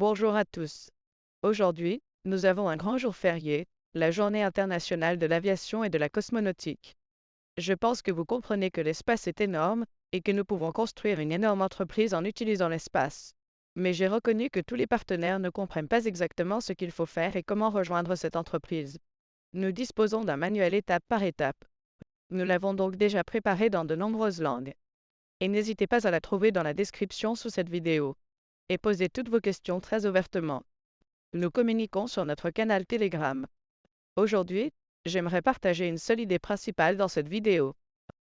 Bonjour à tous. Aujourd'hui, nous avons un grand jour férié, la Journée internationale de l'aviation et de la cosmonautique. Je pense que vous comprenez que l'espace est énorme et que nous pouvons construire une énorme entreprise en utilisant l'espace. Mais j'ai reconnu que tous les partenaires ne comprennent pas exactement ce qu'il faut faire et comment rejoindre cette entreprise. Nous disposons d'un manuel étape par étape. Nous l'avons donc déjà préparé dans de nombreuses langues. Et n'hésitez pas à la trouver dans la description sous cette vidéo. Et posez toutes vos questions très ouvertement. Nous communiquons sur notre canal Telegram. Aujourd'hui, j'aimerais partager une seule idée principale dans cette vidéo.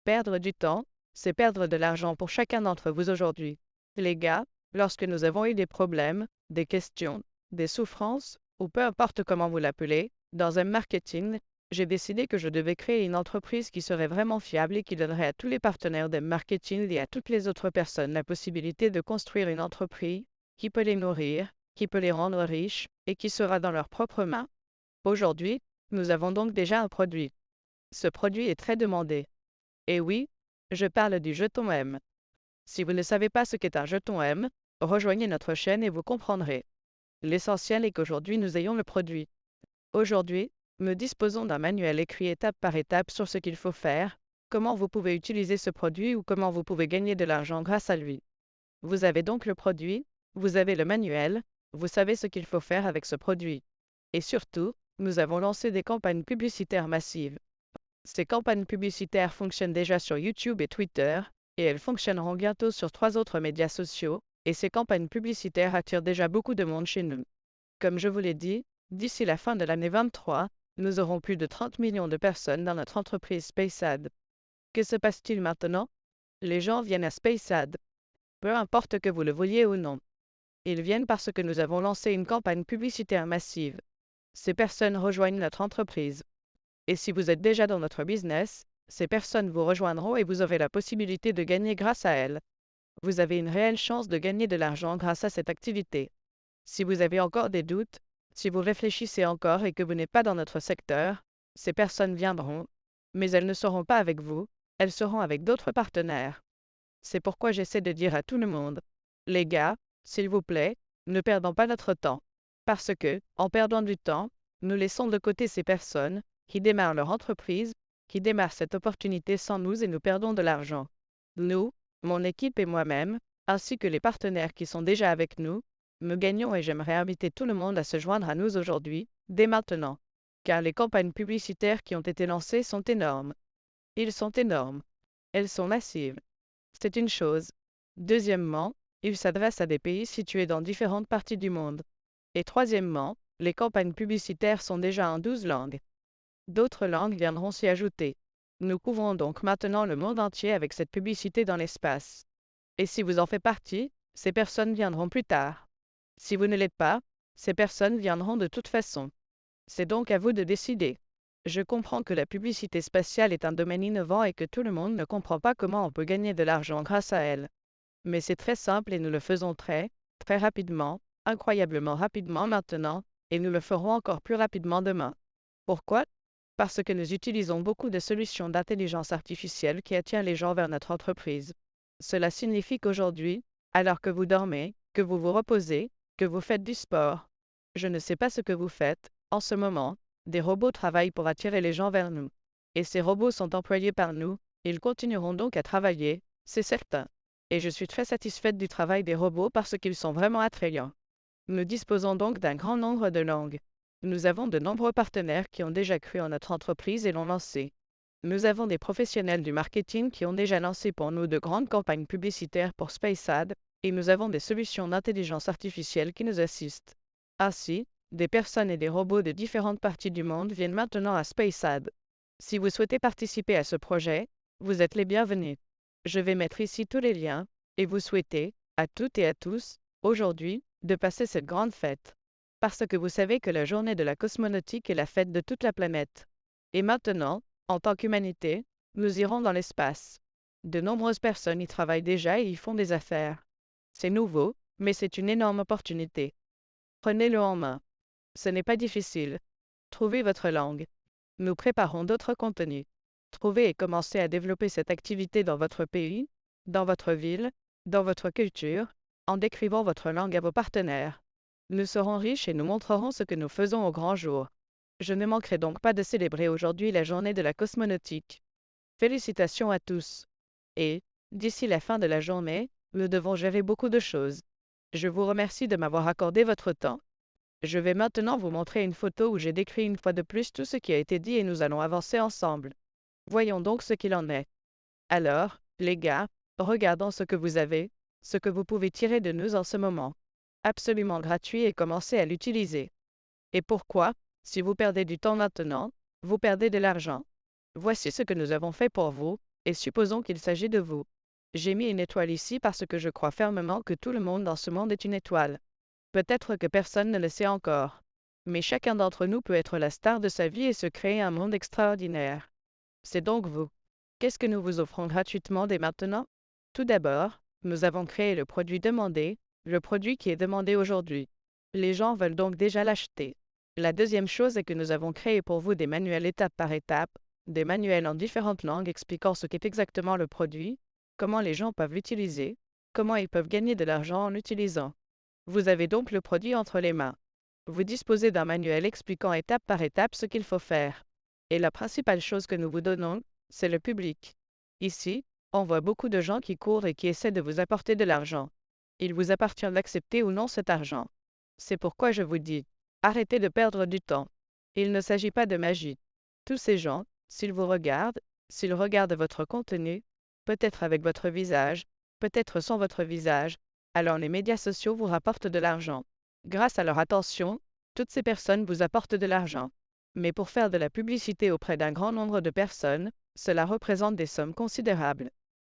Perdre du temps, c'est perdre de l'argent pour chacun d'entre vous aujourd'hui. Les gars, lorsque nous avons eu des problèmes, des questions, des souffrances, ou peu importe comment vous l'appelez, dans un marketing, j'ai décidé que je devais créer une entreprise qui serait vraiment fiable et qui donnerait à tous les partenaires de marketing et à toutes les autres personnes la possibilité de construire une entreprise qui peut les nourrir, qui peut les rendre riches et qui sera dans leurs propres mains. Aujourd'hui, nous avons donc déjà un produit. Ce produit est très demandé. Et oui, je parle du jeton M. Si vous ne savez pas ce qu'est un jeton M, rejoignez notre chaîne et vous comprendrez. L'essentiel est qu'aujourd'hui nous ayons le produit. Aujourd'hui, nous disposons d'un manuel écrit étape par étape sur ce qu'il faut faire, comment vous pouvez utiliser ce produit ou comment vous pouvez gagner de l'argent grâce à lui. Vous avez donc le produit, vous avez le manuel, vous savez ce qu'il faut faire avec ce produit. Et surtout, nous avons lancé des campagnes publicitaires massives. Ces campagnes publicitaires fonctionnent déjà sur YouTube et Twitter, et elles fonctionneront bientôt sur 3 autres médias sociaux, et ces campagnes publicitaires attirent déjà beaucoup de monde chez nous. Comme je vous l'ai dit, d'ici la fin de l'année 23, nous aurons plus de 30 millions de personnes dans notre entreprise SpaceAd. Que se passe-t-il maintenant? Les gens viennent à SpaceAd. Peu importe que vous le vouliez ou non. Ils viennent parce que nous avons lancé une campagne publicitaire massive. Ces personnes rejoignent notre entreprise. Et si vous êtes déjà dans notre business, ces personnes vous rejoindront et vous aurez la possibilité de gagner grâce à elles. Vous avez une réelle chance de gagner de l'argent grâce à cette activité. Si vous avez encore des doutes, si vous réfléchissez encore et que vous n'êtes pas dans notre secteur, ces personnes viendront, mais elles ne seront pas avec vous, elles seront avec d'autres partenaires. C'est pourquoi j'essaie de dire à tout le monde, les gars, s'il vous plaît, ne perdons pas notre temps. Parce que, en perdant du temps, nous laissons de côté ces personnes qui démarrent leur entreprise, qui démarrent cette opportunité sans nous et nous perdons de l'argent. Nous, mon équipe et moi-même, ainsi que les partenaires qui sont déjà avec nous gagnons et j'aimerais inviter tout le monde à se joindre à nous aujourd'hui, dès maintenant. Car les campagnes publicitaires qui ont été lancées sont énormes. Ils sont énormes. Elles sont massives. C'est une chose. Deuxièmement, ils s'adressent à des pays situés dans différentes parties du monde. Et troisièmement, les campagnes publicitaires sont déjà en 12 langues. D'autres langues viendront s'y ajouter. Nous couvrons donc maintenant le monde entier avec cette publicité dans l'espace. Et si vous en faites partie, ces personnes viendront plus tard. Si vous ne l'êtes pas, ces personnes viendront de toute façon. C'est donc à vous de décider. Je comprends que la publicité spatiale est un domaine innovant et que tout le monde ne comprend pas comment on peut gagner de l'argent grâce à elle. Mais c'est très simple et nous le faisons très rapidement, incroyablement rapidement maintenant, et nous le ferons encore plus rapidement demain. Pourquoi? Parce que nous utilisons beaucoup de solutions d'intelligence artificielle qui attirent les gens vers notre entreprise. Cela signifie qu'aujourd'hui, alors que vous dormez, que vous vous reposez, que vous faites du sport, je ne sais pas ce que vous faites, en ce moment, des robots travaillent pour attirer les gens vers nous. Et ces robots sont employés par nous, ils continueront donc à travailler, c'est certain. Et je suis très satisfaite du travail des robots parce qu'ils sont vraiment attrayants. Nous disposons donc d'un grand nombre de langues. Nous avons de nombreux partenaires qui ont déjà cru en notre entreprise et l'ont lancée. Nous avons des professionnels du marketing qui ont déjà lancé pour nous de grandes campagnes publicitaires pour SpaceAd, et nous avons des solutions d'intelligence artificielle qui nous assistent. Ainsi, des personnes et des robots de différentes parties du monde viennent maintenant à SpaceAd. Si vous souhaitez participer à ce projet, vous êtes les bienvenus. Je vais mettre ici tous les liens, et vous souhaitez, à toutes et à tous, aujourd'hui, de passer cette grande fête. Parce que vous savez que la journée de la cosmonautique est la fête de toute la planète. Et maintenant, en tant qu'humanité, nous irons dans l'espace. De nombreuses personnes y travaillent déjà et y font des affaires. C'est nouveau, mais c'est une énorme opportunité. Prenez-le en main. Ce n'est pas difficile. Trouvez votre langue. Nous préparons d'autres contenus. Trouvez et commencez à développer cette activité dans votre pays, dans votre ville, dans votre culture, en décrivant votre langue à vos partenaires. Nous serons riches et nous montrerons ce que nous faisons au grand jour. Je ne manquerai donc pas de célébrer aujourd'hui la journée de la cosmonautique. Félicitations à tous. Et, d'ici la fin de la journée, nous devons gérer beaucoup de choses. Je vous remercie de m'avoir accordé votre temps. Je vais maintenant vous montrer une photo où j'ai décrit une fois de plus tout ce qui a été dit et nous allons avancer ensemble. Voyons donc ce qu'il en est. Alors, les gars, regardons ce que vous avez, ce que vous pouvez tirer de nous en ce moment. Absolument gratuit et commencez à l'utiliser. Et pourquoi, si vous perdez du temps maintenant, vous perdez de l'argent. Voici ce que nous avons fait pour vous, et supposons qu'il s'agit de vous. J'ai mis une étoile ici parce que je crois fermement que tout le monde dans ce monde est une étoile. Peut-être que personne ne le sait encore. Mais chacun d'entre nous peut être la star de sa vie et se créer un monde extraordinaire. C'est donc vous. Qu'est-ce que nous vous offrons gratuitement dès maintenant? Tout d'abord, nous avons créé le produit demandé, le produit qui est demandé aujourd'hui. Les gens veulent donc déjà l'acheter. La deuxième chose est que nous avons créé pour vous des manuels étape par étape, des manuels en différentes langues expliquant ce qu'est exactement le produit, comment les gens peuvent l'utiliser, comment ils peuvent gagner de l'argent en l'utilisant. Vous avez donc le produit entre les mains. Vous disposez d'un manuel expliquant étape par étape ce qu'il faut faire. Et la principale chose que nous vous donnons, c'est le public. Ici, on voit beaucoup de gens qui courent et qui essaient de vous apporter de l'argent. Il vous appartient d'accepter ou non cet argent. C'est pourquoi je vous dis, arrêtez de perdre du temps. Il ne s'agit pas de magie. Tous ces gens, s'ils vous regardent, s'ils regardent votre contenu, peut-être avec votre visage, peut-être sans votre visage, alors les médias sociaux vous rapportent de l'argent. Grâce à leur attention, toutes ces personnes vous apportent de l'argent. Mais pour faire de la publicité auprès d'un grand nombre de personnes, cela représente des sommes considérables.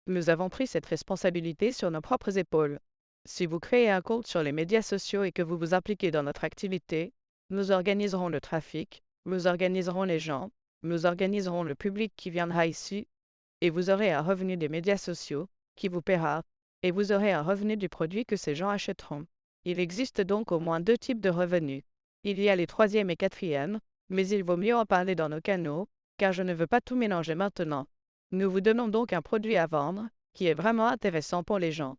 Nous avons pris cette responsabilité sur nos propres épaules. Si vous créez un compte sur les médias sociaux et que vous vous impliquez dans notre activité, nous organiserons le trafic, nous organiserons les gens, nous organiserons le public qui viendra ici, et vous aurez un revenu des médias sociaux qui vous paiera, et vous aurez un revenu du produit que ces gens achèteront. Il existe donc au moins deux types de revenus. Il y a les troisième et quatrième, mais il vaut mieux en parler dans nos canaux, car je ne veux pas tout mélanger maintenant. Nous vous donnons donc un produit à vendre, qui est vraiment intéressant pour les gens.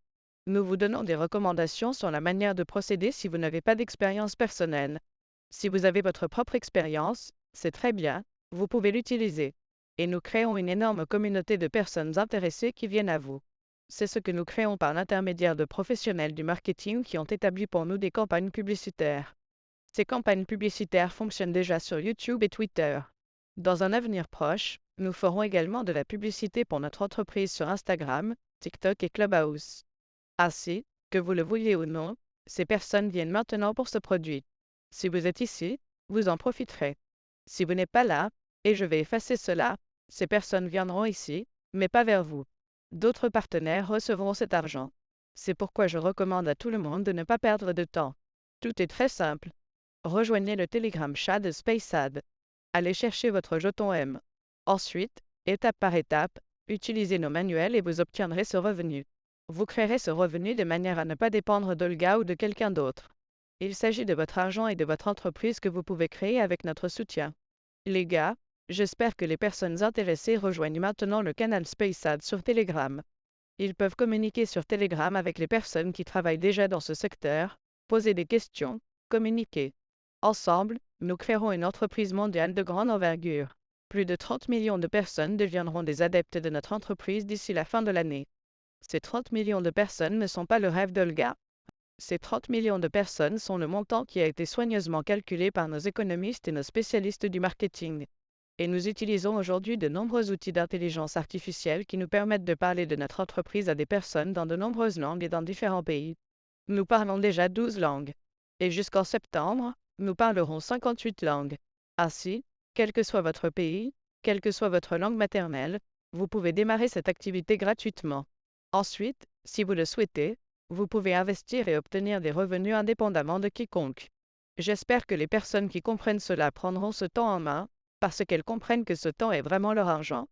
Nous vous donnons des recommandations sur la manière de procéder si vous n'avez pas d'expérience personnelle. Si vous avez votre propre expérience, c'est très bien, vous pouvez l'utiliser. Et nous créons une énorme communauté de personnes intéressées qui viennent à vous. C'est ce que nous créons par l'intermédiaire de professionnels du marketing qui ont établi pour nous des campagnes publicitaires. Ces campagnes publicitaires fonctionnent déjà sur YouTube et Twitter. Dans un avenir proche, nous ferons également de la publicité pour notre entreprise sur Instagram, TikTok et Clubhouse. Ainsi, que vous le vouliez ou non, ces personnes viennent maintenant pour ce produit. Si vous êtes ici, vous en profiterez. Si vous n'êtes pas là, et je vais effacer cela, ces personnes viendront ici, mais pas vers vous. D'autres partenaires recevront cet argent. C'est pourquoi je recommande à tout le monde de ne pas perdre de temps. Tout est très simple. Rejoignez le Telegram chat de SpaceAd. Allez chercher votre jeton M. Ensuite, étape par étape, utilisez nos manuels et vous obtiendrez ce revenu. Vous créerez ce revenu de manière à ne pas dépendre d'Olga ou de quelqu'un d'autre. Il s'agit de votre argent et de votre entreprise que vous pouvez créer avec notre soutien. Les gars, j'espère que les personnes intéressées rejoignent maintenant le canal SpaceAd sur Telegram. Ils peuvent communiquer sur Telegram avec les personnes qui travaillent déjà dans ce secteur, poser des questions, communiquer. Ensemble, nous créerons une entreprise mondiale de grande envergure. Plus de 30 millions de personnes deviendront des adeptes de notre entreprise d'ici la fin de l'année. Ces 30 millions de personnes ne sont pas le rêve d'Olga. Ces 30 millions de personnes sont le montant qui a été soigneusement calculé par nos économistes et nos spécialistes du marketing. Et nous utilisons aujourd'hui de nombreux outils d'intelligence artificielle qui nous permettent de parler de notre entreprise à des personnes dans de nombreuses langues et dans différents pays. Nous parlons déjà 12 langues. Et jusqu'en septembre, nous parlerons 58 langues. Ainsi, quel que soit votre pays, quelle que soit votre langue maternelle, vous pouvez démarrer cette activité gratuitement. Ensuite, si vous le souhaitez, vous pouvez investir et obtenir des revenus indépendamment de quiconque. J'espère que les personnes qui comprennent cela prendront ce temps en main, parce qu'elles comprennent que ce temps est vraiment leur argent.